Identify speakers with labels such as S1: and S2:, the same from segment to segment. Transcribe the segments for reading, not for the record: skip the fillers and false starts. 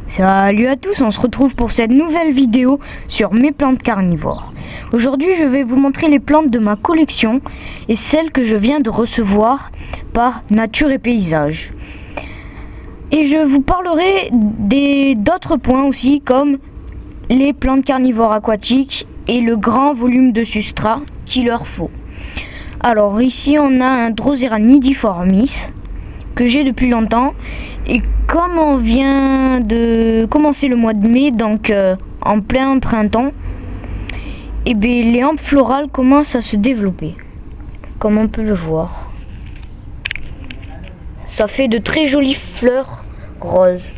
S1: Salut à tous, on se retrouve pour cette nouvelle vidéo sur mes plantes carnivores. Aujourd'hui je vais vous montrer les plantes de ma collection et celles que je viens de recevoir par Nature et Paysage. Et je vous parlerai d'autres points aussi comme les plantes carnivores aquatiques et le grand volume de substrat qu'il leur faut. Alors ici on a un Drosera nidiformis que j'ai depuis longtemps, et comme on vient de commencer le mois de mai, donc en plein printemps, et bien les hampes florales commencent à se développer, comme on peut le voir. Ça fait de très jolies fleurs roses.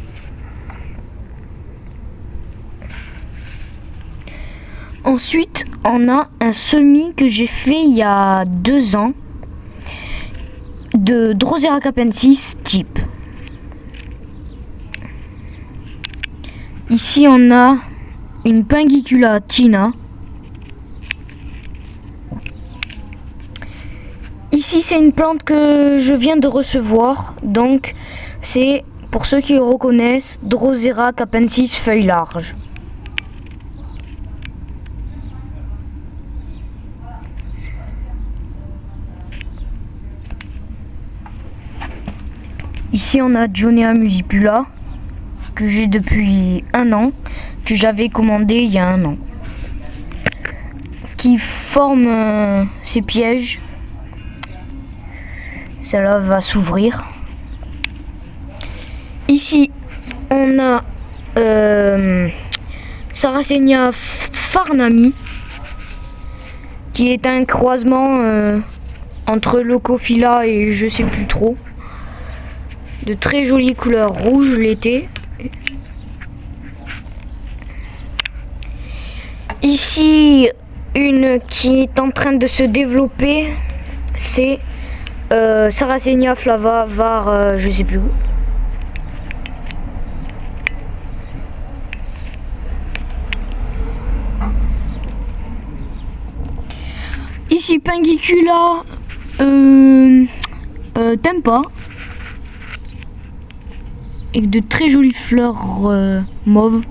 S1: Ensuite on a un semis que j'ai fait il y a 2 ans de Drosera capensis type. Ici on a une Pinguicula tina. Ici c'est une plante que je viens de recevoir, donc c'est, pour ceux qui reconnaissent, Drosera capensis feuilles larges. Ici on a Dionea musipula que j'ai depuis 1 an, que j'avais commandé il y a 1 an, qui forme ses pièges. Celle-là va s'ouvrir. Ici on a Sarracenia farnami, qui est un croisement entre Leucophila et je sais plus trop. De très jolies couleurs rouges l'été. Ici, une qui est en train de se développer, c'est Sarracenia flava var je sais plus où. Ici, Pinguicula tempa, avec de très jolies fleurs mauves.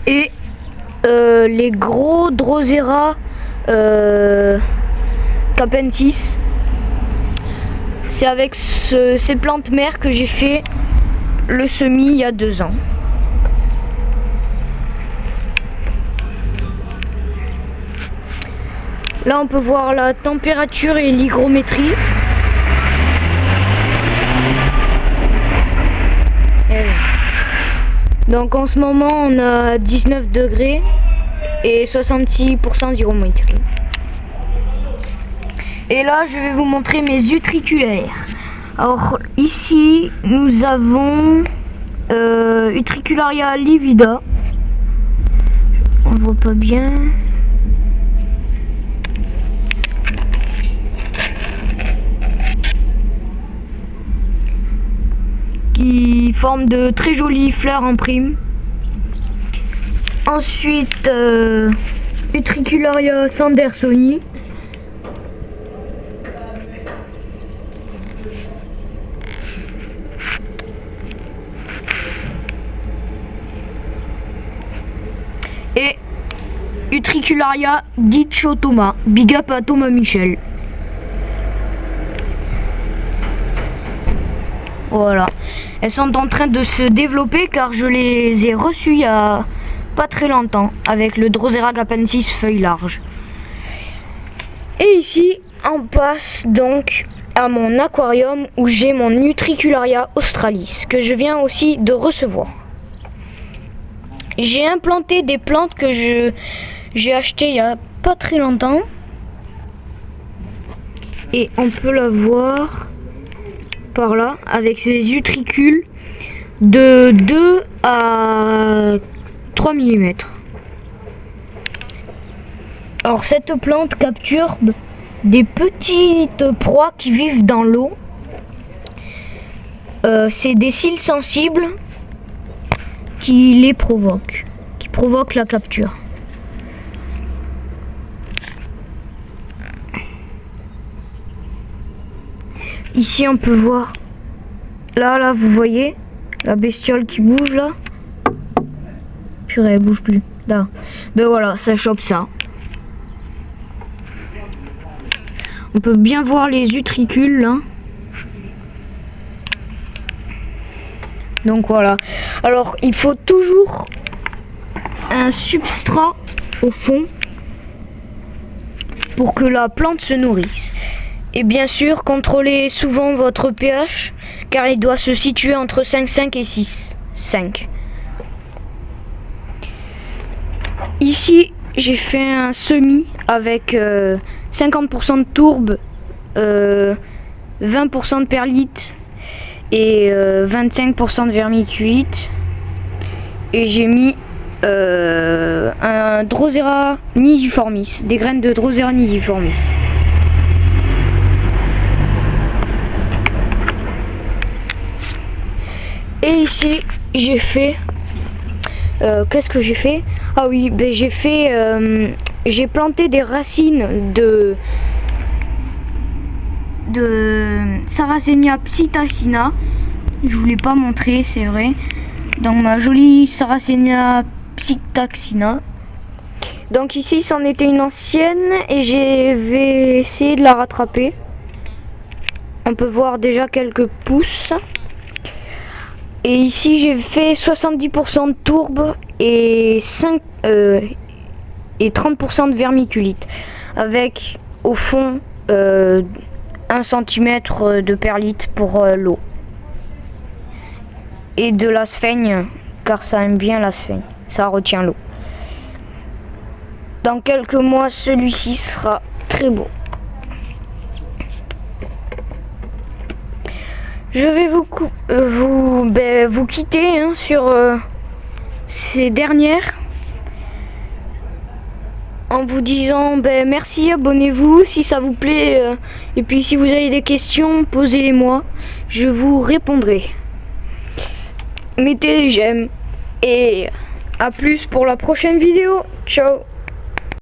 S1: Et les gros Drosera capensis, c'est avec ces plantes mères que j'ai fait le semis il y a 2 ans. Là on peut voir la température et l'hygrométrie. Donc en ce moment on a 19 degrés et 66% d'hygrométrie. Et là je vais vous montrer mes utriculaires. Alors ici nous avons Utricularia livida. On voit pas bien. Qui forme de très jolies fleurs en prime. Ensuite Utricularia sandersoni, et Utricularia dichotoma. Big up à Thomas Michel. Voilà, elles sont en train de se développer car je les ai reçues il y a pas très longtemps avec le Drosera capensis feuilles larges. Et ici on passe donc à mon aquarium où j'ai mon Utricularia australis que je viens aussi de recevoir. J'ai implanté des plantes que j'ai achetées il y a pas très longtemps, et on peut la voir par là avec ses utricules de 2 à 3 mm. Alors cette plante capture des petites proies qui vivent dans l'eau. C'est des cils sensibles qui provoquent la capture. Ici on peut voir, là vous voyez la bestiole qui bouge là. Purée, elle bouge plus. Là, ben voilà, ça chope ça. On peut bien voir les utricules là. Donc voilà. Alors il faut toujours un substrat au fond pour que la plante se nourrisse. Et bien sûr, contrôlez souvent votre pH car il doit se situer entre 5,5 et 6,5. Ici, j'ai fait un semis avec 50% de tourbe, 20% de perlite et 25% de vermiculite. Et j'ai mis un Drosera nidiformis, des graines de Drosera nidiformis. Et ici, j'ai fait... qu'est-ce que j'ai fait? Ah oui, ben j'ai planté des racines de Sarracenia psittacina. Je vous l'ai pas montré, c'est vrai. Dans ma jolie Sarracenia psittacina. Donc ici, c'en était une ancienne et j'ai essayé de la rattraper. On peut voir déjà quelques pousses. Et ici j'ai fait 70% de tourbe et 30% de vermiculite. Avec au fond 1 cm de perlite pour l'eau. Et de la sphaigne, car ça aime bien la sphaigne, ça retient l'eau. Dans quelques mois, celui-ci sera très beau. Je vais vous quitter hein, sur ces dernières en vous disant merci, abonnez-vous si ça vous plaît et puis si vous avez des questions, posez-les-moi, je vous répondrai. Mettez des j'aime et à plus pour la prochaine vidéo. Ciao.